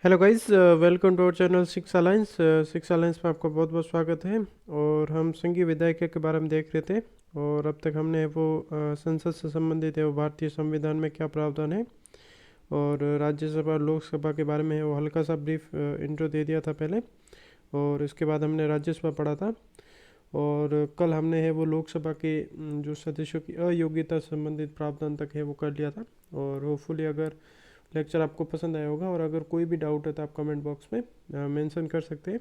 Hello guys, welcome to our channel six alliance. Six alliance में आपका बहुत बहुत स्वागत है। और हम संघीय विधायिका के बारे में देख रहे थे। और अब तक हमने वो संसद से संबंधित है वो भारतीय संविधान में क्या प्रावधान है और राज्यसभा और लोकसभा के बारे में है वो हल्का सा ब्रीफ इंट्रो दे दिया था पहले। और इसके बाद हमने राज्यसभा पढ़ा था। और कल हमने है वो लोकसभा के जो सदस्यों की अयोग्यता संबंधित प्रावधान तक है वो कर लिया था। और होपफुली अगर लेक्चर आपको पसंद आया होगा और अगर कोई भी डाउट है तो आप कमेंट बॉक्स में मेंशन कर सकते हैं।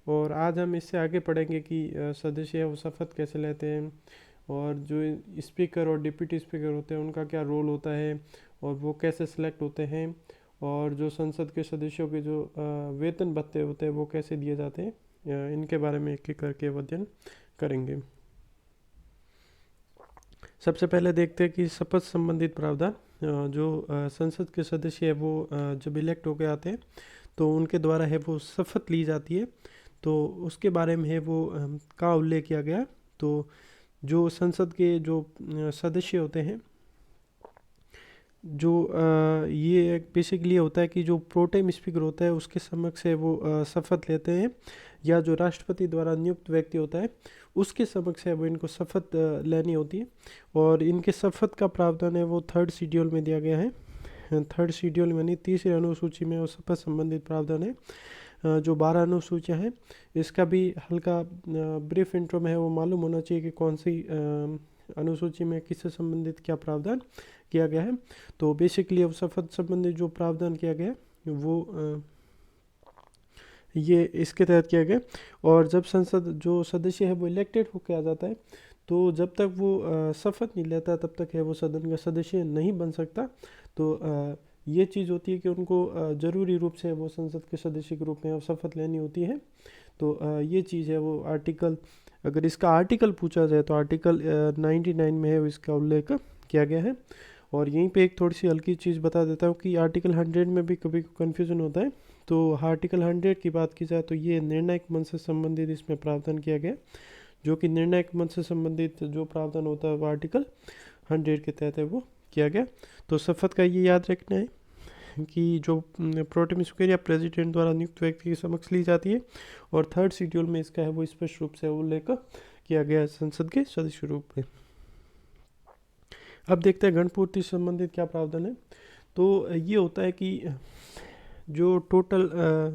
और आज हम इससे आगे पढ़ेंगे कि सदस्य है वो शपथ कैसे लेते हैं और जो स्पीकर और डिप्टी स्पीकर होते हैं उनका क्या रोल होता है और वो कैसे सिलेक्ट होते हैं। और जो संसद के सदस्यों के जो वेतन भत्ते होते हैं वो कैसे दिए जाते हैं, इनके बारे में एक एक करके अध्ययन करेंगे। सबसे पहले देखते हैं कि शपथ संबंधित प्रावधान। जो संसद के सदस्य है वो जब इलेक्ट होकर आते हैं तो उनके द्वारा है वो शपथ ली जाती है। तो उसके बारे में है वो का उल्लेख किया गया। तो जो संसद के जो सदस्य होते हैं, जो ये बेसिकली होता है कि जो प्रोटेम स्पीकर होता है उसके समक्ष है वो शपथ लेते हैं, या जो राष्ट्रपति द्वारा नियुक्त व्यक्ति होता है उसके समक्ष है वो इनको शपथ लेनी होती है। और इनके शपथ का प्रावधान है वो थर्ड शेड्यूल में दिया गया है। थर्ड शेड्यूल यानी तीसरी अनुसूची में वो शपथ संबंधित प्रावधान है। जो 12 अनुसूचियाँ हैं इसका भी हल्का ब्रीफ इंट्रो में है वो मालूम होना चाहिए कि कौन सी अनुसूची में किससे संबंधित क्या प्रावधान किया गया है। तो बेसिकली अब शपथ संबंधित जो प्रावधान किया गया है वो ये इसके तहत किया गया। और जब संसद जो सदस्य है वो इलेक्टेड होकर आ जाता है तो जब तक वो शपथ नहीं लेता तब तक है वो सदन का सदस्य नहीं बन सकता। तो ये चीज़ होती है कि उनको ज़रूरी रूप से वो संसद के सदस्य के रूप में शपथ लेनी होती है। तो ये चीज़ है वो आर्टिकल, अगर इसका आर्टिकल पूछा जाए तो आर्टिकल 99 में है इसका उल्लेख किया गया है। और यहीं पे एक थोड़ी सी हल्की चीज़ बता देता हूँ कि आर्टिकल 100 में भी कभी कन्फ्यूज़न होता है। तो आर्टिकल 100 की बात की जाए तो ये निर्णायक मंच से संबंधित इसमें प्रावधान किया गया, जो कि निर्णायक मंच से संबंधित जो प्रावधान होता है वो आर्टिकल 100 के तहत है वो किया गया। तो शपथ का ये याद रखना है कि जो प्रोटेम स्पीकर या प्रेसिडेंट द्वारा नियुक्त व्यक्ति के समक्ष ली जाती है। और थर्ड शेड्यूल में इसका है वो स्पष्ट रूप से उल्लेख किया गया है संसद के सदस्य रूप में। अब देखते हैं गणपूर्ति से संबंधित क्या प्रावधान है। तो ये होता है कि जो टोटल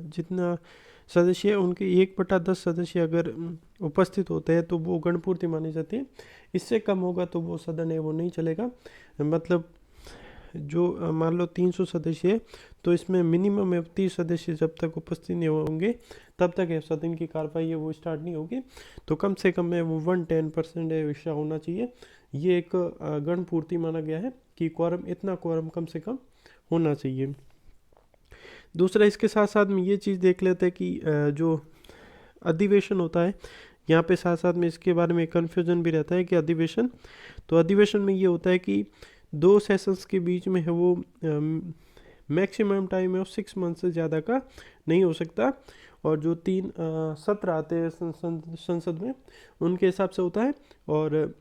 जितना सदस्य है उनके 1/10 सदस्य अगर उपस्थित होते हैं तो वो गणपूर्ति मानी जाती है। इससे कम होगा तो वो सदन है वो नहीं चलेगा। मतलब जो मान लो 300 सदस्य है तो इसमें मिनिमम 30 सदस्य जब तक उपस्थित नहीं होंगे तब तक है सदन की कार्रवाई है वो स्टार्ट नहीं होगी। तो कम से कम है वो 110% है हिस्सा होना चाहिए। ये एक गण पूर्ति माना गया है कि क्वारम, इतना क्वारम कम से कम होना चाहिए। दूसरा, इसके साथ साथ में ये चीज़ देख लेते हैं कि जो अधिवेशन होता है, यहाँ पे साथ साथ में इसके बारे में कन्फ्यूजन भी रहता है कि अधिवेशन, तो अधिवेशन में ये होता है कि 2 सेशंस के बीच में है वो मैक्सिमम टाइम है वो 6 मंथ से ज़्यादा का नहीं हो सकता। और जो 3 सत्र आते हैं संसद में उनके हिसाब से होता है। और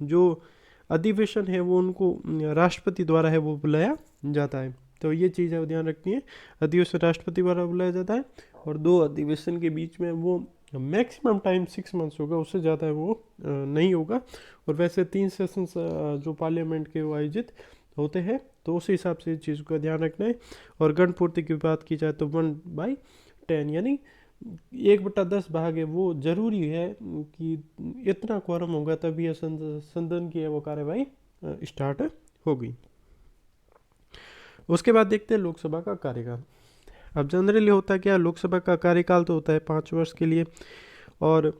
जो अधिवेशन है वो उनको राष्ट्रपति द्वारा है वो बुलाया जाता है। तो ये चीज़ है वो ध्यान रखनी है, अधिवेशन राष्ट्रपति द्वारा बुलाया जाता है। और 2 अधिवेशन के बीच में वो मैक्सिमम टाइम 6 मंथ्स होगा, उससे ज़्यादा वो नहीं होगा। और वैसे 3 सेशंस जो पार्लियामेंट के वो आयोजित होते हैं तो उस हिसाब से इस चीज़ का ध्यान रखना है। और गण पूर्ति की बात की जाए तो 1/10 यानी 1/10 भाग है वो ज़रूरी है कि इतना क्वारम होगा तभी यह सदन की है वो कार्यवाही स्टार्ट होगी। उसके बाद देखते हैं लोकसभा का कार्यकाल। अब जनरली होता है क्या, लोकसभा का कार्यकाल तो होता है 5 वर्ष के लिए। और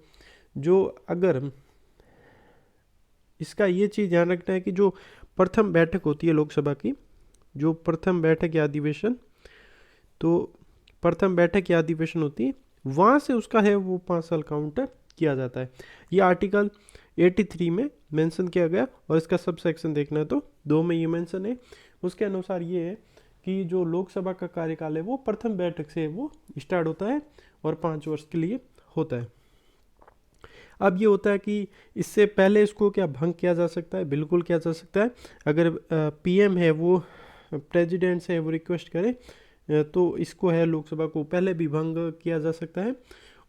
जो अगर इसका ये चीज़ ध्यान रखना है कि जो प्रथम बैठक होती है लोकसभा की, जो प्रथम बैठक या अधिवेशन, तो प्रथम बैठक या अधिवेशन होती है वहाँ से उसका है वो 5 साल काउंट किया जाता है। ये आर्टिकल 83 में मेंशन किया गया और इसका सब सेक्शन देखना है तो 2 में ये मेंशन है। उसके अनुसार ये है कि जो लोकसभा का कार्यकाल है वो प्रथम बैठक से वो स्टार्ट होता है और 5 वर्ष के लिए होता है। अब ये होता है कि इससे पहले इसको क्या भंग किया जा सकता है? बिल्कुल किया जा सकता है। अगर पीएम है वो प्रेसिडेंट से वो रिक्वेस्ट करे तो इसको है लोकसभा को पहले भी भंग किया जा सकता है।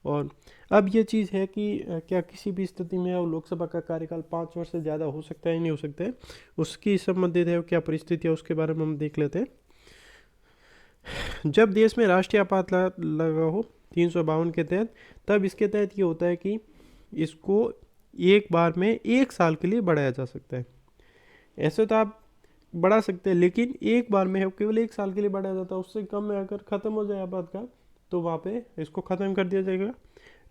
और अब ये चीज़ है कि क्या किसी भी स्थिति में वो लोकसभा का कार्यकाल 5 वर्ष से ज़्यादा हो सकता है नहीं हो सकता है, उसकी संबंधित है क्या परिस्थिति है उसके बारे में हम देख लेते हैं। जब देश में राष्ट्रीय आपातकाल लगा हो 352 के तहत, तब इसके तहत ये होता है कि इसको एक बार में 1 साल के लिए बढ़ाया जा सकता है। ऐसे तो आप बढ़ा सकते हैं, लेकिन एक बार में है केवल 1 साल के लिए बढ़ाया जाता है। उससे कम में अगर ख़त्म हो जाए आपातकाल तो वहाँ पे इसको ख़त्म कर दिया जाएगा,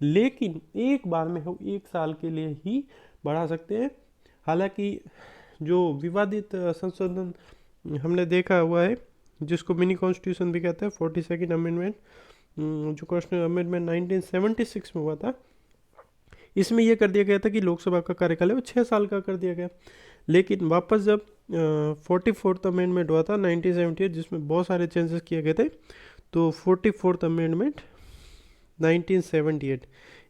लेकिन एक बार में हम 1 साल के लिए ही बढ़ा सकते हैं। हालांकि जो विवादित संशोधन हमने देखा हुआ है, जिसको मिनी कॉन्स्टिट्यूशन भी कहते हैं, 42nd अमेंडमेंट, जो कॉन्स्टिट्यूशन अमेंडमेंट 1976 में हुआ था, इसमें यह कर दिया गया था कि लोकसभा का कार्यकाल है वो 6 साल का कर दिया गया। लेकिन वापस जब 44th अमेंडमेंट हुआ था 1978, जिसमें बहुत सारे चेंजेस किए गए थे, तो 44th अमेंडमेंट 1978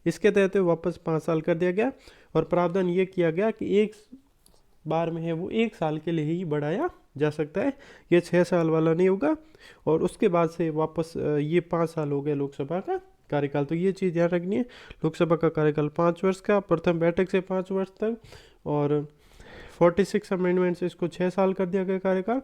इसके तहत वापस 5 साल कर दिया गया, और प्रावधान ये किया गया कि एक बार में है वो 1 साल के लिए ही बढ़ाया जा सकता है, ये 6 साल वाला नहीं होगा। और उसके बाद से वापस ये 5 साल हो गया लोकसभा का कार्यकाल। तो ये चीज़ ध्यान रखनी है, लोकसभा का कार्यकाल 5 वर्ष का, प्रथम बैठक से 5 वर्ष तक, और 46 अमेंडमेंट से इसको 6 साल कर दिया गया कार्यकाल,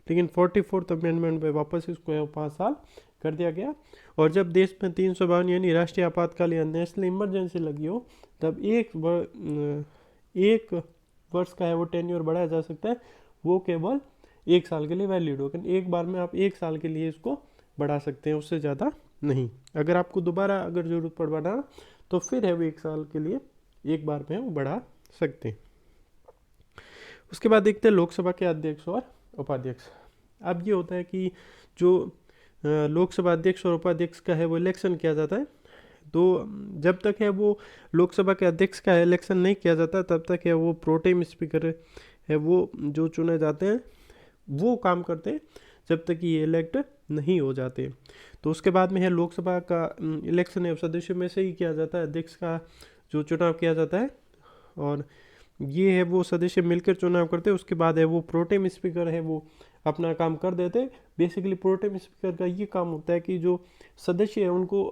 लेकिन 44th अमेंडमेंट में वापस इसको 5 साल कर दिया गया। और जब देश में 352 यानी राष्ट्रीय आपातकाल या नेशनल इमरजेंसी लगी हो, तब एक वर्ष का है वो टेन्योर बढ़ाया जा सकता है, वो केवल 1 साल के लिए वैलिड हो। एक बार में आप 1 साल के लिए इसको बढ़ा सकते हैं, उससे ज़्यादा नहीं। अगर आपको दोबारा अगर ज़रूरत पड़ बढ़ाना, तो फिर है वो 1 साल के लिए एक बार में वो बढ़ा सकते हैं। उसके बाद देखते हैं लोकसभा के अध्यक्ष और उपाध्यक्ष। अब ये होता है कि जो लोकसभा अध्यक्ष और उपाध्यक्ष का है वो इलेक्शन किया जाता है। तो जब तक है वो लोकसभा के अध्यक्ष का इलेक्शन नहीं किया जाता, तब तक है वो प्रोटेम स्पीकर है वो जो चुने जाते हैं वो काम करते हैं, जब तक कि ये इलेक्ट नहीं हो जाते। तो उसके बाद में है लोकसभा का इलेक्शन है सदस्यों में से ही किया जाता है, अध्यक्ष का जो चुनाव किया जाता है, और ये है वो सदस्य मिलकर चुनाव करते हैं। उसके बाद है वो प्रोटेम स्पीकर है वो अपना काम कर देते। बेसिकली प्रोटेम स्पीकर का ये काम होता है कि जो सदस्य है उनको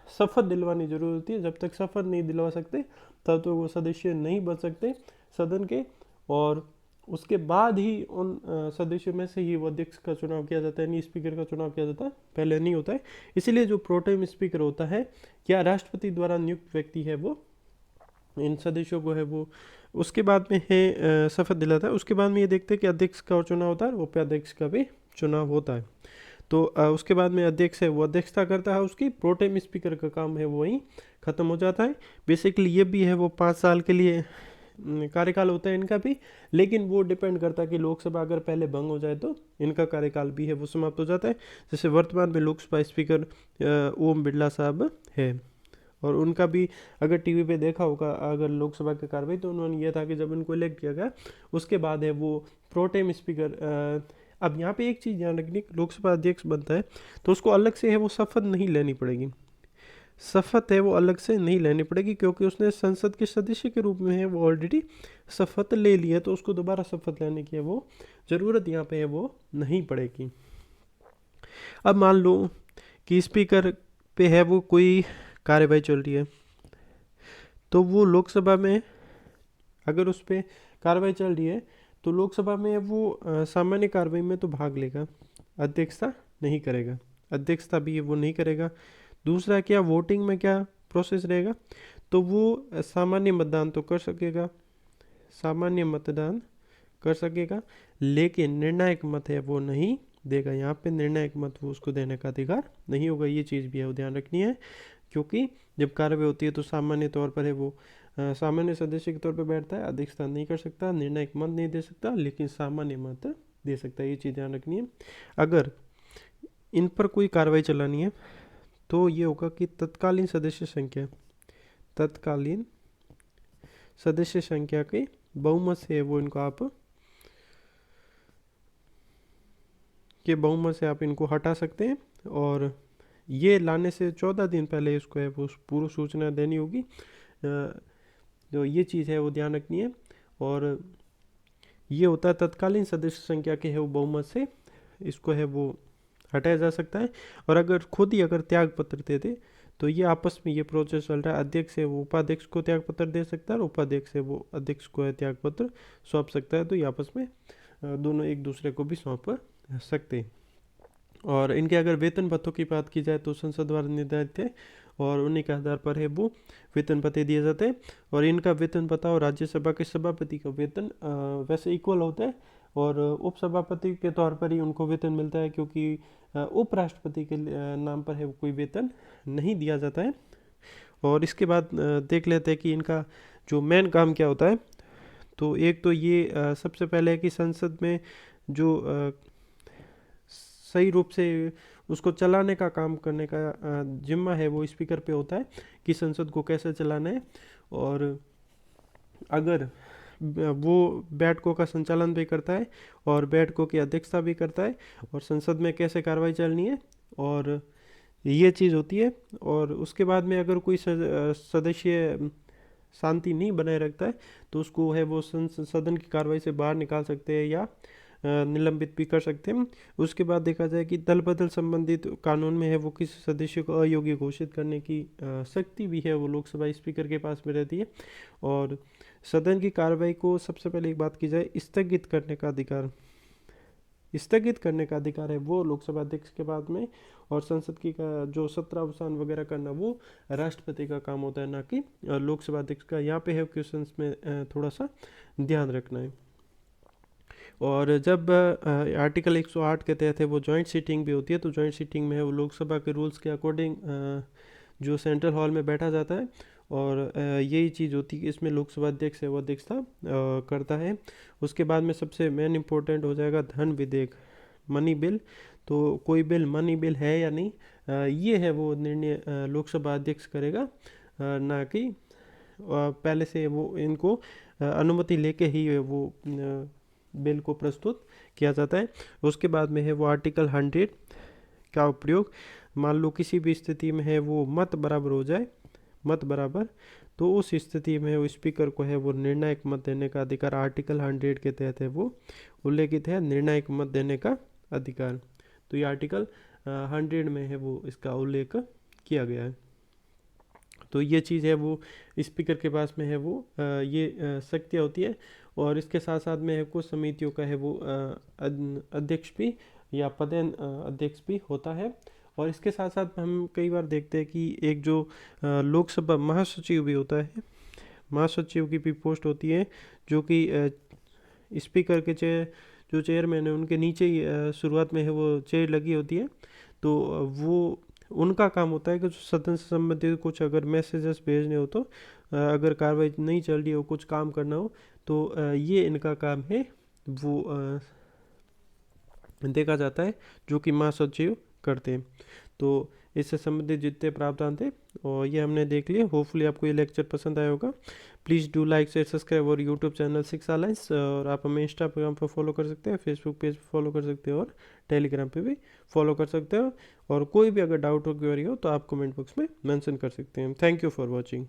शपथ दिलवानी जरूरी होती है। जब तक शपथ नहीं दिलवा सकते तब तो वो सदस्य नहीं बन सकते सदन के, और उसके बाद ही उन सदस्यों में से ही वो अध्यक्ष का चुनाव किया जाता है, यानी स्पीकर का चुनाव किया जाता है, पहले नहीं होता है। इसीलिए जो प्रोटेम स्पीकर होता है या राष्ट्रपति द्वारा नियुक्त व्यक्ति है वो इन सदस्यों को है वो उसके बाद में है शपथ दिलाता है। उसके बाद में ये देखते हैं कि अध्यक्ष का चुनाव होता है, उपाध्यक्ष का भी चुनाव होता है। तो उसके बाद में अध्यक्ष है वो अध्यक्षता करता है, उसकी प्रोटेम स्पीकर का काम है वो वहीं ख़त्म हो जाता है। बेसिकली ये भी है वो 5 साल के लिए कार्यकाल होता है इनका भी, लेकिन वो डिपेंड करता है कि लोकसभा अगर पहले भंग हो जाए तो इनका कार्यकाल भी है वो समाप्त हो जाता है। जैसे वर्तमान में लोकसभा स्पीकर ओम बिरला साहब है, और उनका भी अगर टीवी पे देखा होगा अगर लोकसभा की कार्रवाई, तो उन्होंने ये था कि जब इनको इलेक्ट किया गया उसके बाद है वो प्रोटेम स्पीकर। अब यहाँ पे एक चीज़ ध्यान रखनी, लोकसभा अध्यक्ष बनता है तो उसको अलग से है वो शपथ नहीं लेनी पड़ेगी, शपथ है वो अलग से नहीं लेनी पड़ेगी, क्योंकि उसने संसद के सदस्य के रूप में है वो ऑलरेडी शपथ ले लिया, तो उसको दोबारा शपथ लेने की है वो ज़रूरत यहाँ पे है वो नहीं पड़ेगी। अब मान लो कि स्पीकर पे है वो कोई कार्यवाही चल रही है, तो वो लोकसभा में अगर उस पर कार्रवाई चल रही है तो लोकसभा में वो सामान्य कार्रवाई में तो भाग लेगा, अध्यक्षता नहीं करेगा, अध्यक्षता भी वो नहीं करेगा। दूसरा क्या, वोटिंग में क्या प्रोसेस रहेगा, तो वो सामान्य मतदान तो कर सकेगा, सामान्य मतदान कर सकेगा, लेकिन निर्णायक मत है वो नहीं देगा। यहाँ पे निर्णायक मत वो उसको देने का अधिकार नहीं होगा। ये चीज़ भी है वो ध्यान रखनी है, क्योंकि जब कार्रवाई होती है तो सामान्य तौर पर है वो सामान्य सदस्य के तौर पर बैठता है, अध्यक्षता नहीं कर सकता, निर्णायक मत नहीं दे सकता, लेकिन सामान्य मत दे सकता है। ये चीज़ ध्यान रखनी है। अगर इन पर कोई कार्रवाई चलानी है तो ये होगा कि तत्कालीन सदस्य संख्या, तत्कालीन सदस्य संख्या के बहुमत से वो इनको आप के बहुमत से आप इनको हटा सकते हैं, और ये लाने से 14 दिन पहले इसको है वो पूर्व सूचना देनी होगी। जो ये चीज़ है वो ध्यान रखनी है। और ये होता है तत्कालीन सदस्य संख्या के है वो बहुमत से इसको है वो हटाया जा सकता है। और अगर खुद ही अगर त्याग पत्र देते तो ये आपस में ये प्रोसेस चल रहा है, अध्यक्ष है वो उपाध्यक्ष को त्याग पत्र दे सकता है और उपाध्यक्ष है वो अध्यक्ष को है त्याग पत्र सौंप सकता है। तो ये आपस में दोनों एक दूसरे को भी सौंप सकते हैं। और इनके अगर वेतन भत्तों की बात की जाए तो संसद द्वारा निर्धारित है और उन्हीं के आधार पर है वो वेतन भत्ते दिए जाते हैं। और इनका वेतन भत्ता और राज्यसभा के सभापति का वेतन वैसे इक्वल होता है और उपसभापति के तौर पर ही उनको वेतन मिलता है, क्योंकि उपराष्ट्रपति के नाम पर है वो कोई वेतन नहीं दिया जाता है। और इसके बाद देख लेते हैं कि इनका जो मेन काम क्या होता है। तो एक तो ये सबसे पहले है कि संसद में जो सही रूप से उसको चलाने का काम करने का जिम्मा है वो स्पीकर पे होता है कि संसद को कैसे चलाना है। और अगर वो बैठकों का संचालन भी करता है और बैठकों की अध्यक्षता भी करता है और संसद में कैसे कार्रवाई चलनी है और ये चीज़ होती है। और उसके बाद में अगर कोई सदस्य शांति नहीं बनाए रखता है तो उसको है वो सदन की कार्रवाई से बाहर निकाल सकते हैं या निलंबित भी कर सकते हैं। उसके बाद देखा जाए कि दल बदल संबंधित कानून में है वो किसी सदस्य को अयोग्य घोषित करने की शक्ति भी है वो लोकसभा स्पीकर के पास में रहती है। और सदन की कार्रवाई को सबसे पहले एक बात की जाए, स्थगित करने का अधिकार, स्थगित करने का अधिकार है वो लोकसभा अध्यक्ष के बाद में। और संसद की का जो सत्रावसान वगैरह करना वो राष्ट्रपति का काम होता है, ना कि लोकसभा अध्यक्ष का। यहाँ पे है क्वेश्चंस में थोड़ा सा ध्यान रखना है। और जब आर्टिकल 108 के तहत है वो जॉइंट सीटिंग भी होती है, तो जॉइंट सीटिंग में है वो लोकसभा के रूल्स के अकॉर्डिंग जो सेंट्रल हॉल में बैठा जाता है और यही चीज़ होती है कि इसमें लोकसभा अध्यक्ष है वो अध्यक्षता करता है। उसके बाद में सबसे मेन इम्पोर्टेंट हो जाएगा धन विधेयक, मनी बिल। तो कोई बिल मनी बिल है या नहीं, ये है वो निर्णय लोकसभा अध्यक्ष करेगा, ना कि पहले से वो इनको अनुमति लेके ही वो बिल को प्रस्तुत किया जाता है। उसके बाद में है वो आर्टिकल 100 का उपयोग, मान लो किसी भी स्थिति में है वो मत बराबर हो जाए, मत बराबर, तो उस स्थिति में वो स्पीकर को है वो निर्णायक मत देने का अधिकार आर्टिकल 100 के तहत है वो उल्लेखित है, निर्णायक मत देने का अधिकार। तो ये आर्टिकल 100 में है वो इसका उल्लेख किया गया है। तो ये चीज़ है वो स्पीकर के पास में है वो ये शक्तियाँ होती है। और इसके साथ साथ में है कुछ समितियों का है वो अध्यक्ष भी या पदेन अध्यक्ष भी होता है। और इसके साथ साथ हम कई बार देखते हैं कि एक जो लोकसभा महासचिव भी होता है, महासचिव की भी पोस्ट होती है, जो कि स्पीकर के जो चेयरमैन है उनके नीचे ही शुरुआत में है वो चेयर लगी होती है। तो वो उनका काम होता है कि जो सदन से संबंधित कुछ अगर मैसेजेस भेजने हो तो अगर कार्रवाई नहीं चल रही हो, कुछ काम करना हो, तो ये इनका काम है वो देखा जाता है, जो कि महासचिव करते हैं। तो इससे संबंधित जितने प्रावधान थे और ये हमने देख लिए। होपफुली आपको ये लेक्चर पसंद आया होगा। Please do like share subscribe और यूट्यूब चैनल शिक्षा लाइन्स। और आप हमें इंस्टाग्राम पर फॉलो कर सकते हैं, फेसबुक पेज पर फॉलो कर सकते हो और टेलीग्राम पे भी फॉलो कर सकते हो। और कोई भी अगर डाउट हो, क्वेरी हो तो आप कमेंट बॉक्स में मेंशन कर सकते हैं। Thank you for watching.